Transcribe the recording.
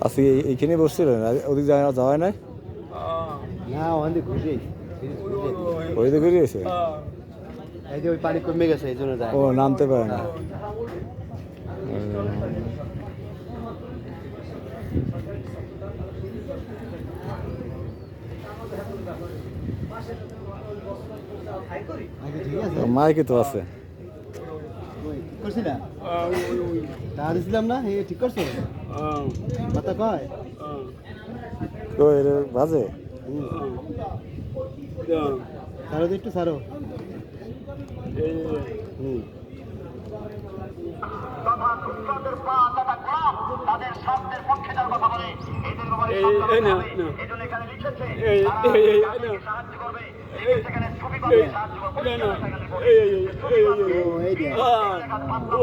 আজকে এইখানে বসছিলেন, ওদিক যাওয়া হয় নাই? না ওখান থেকে ঘুরে ওই দিকে গিয়েছে, এই যে ওই পানি কমে গেছে এই জন্য যায়। ও নামতে পারে না। আগে ঠিক আছে মাইকে তো আছে। ঠিক করছি না টাকা দিছিলাম না এই ঠিক করছো কথা কয় তো এর বাজে ছাড়ো তো একটু ছাড়ো হুম তাদের স্বার্থের পক্ষে যার কথা বলে সাহায্য করবে সেখানে ছবি পাবে সাহায্য করবে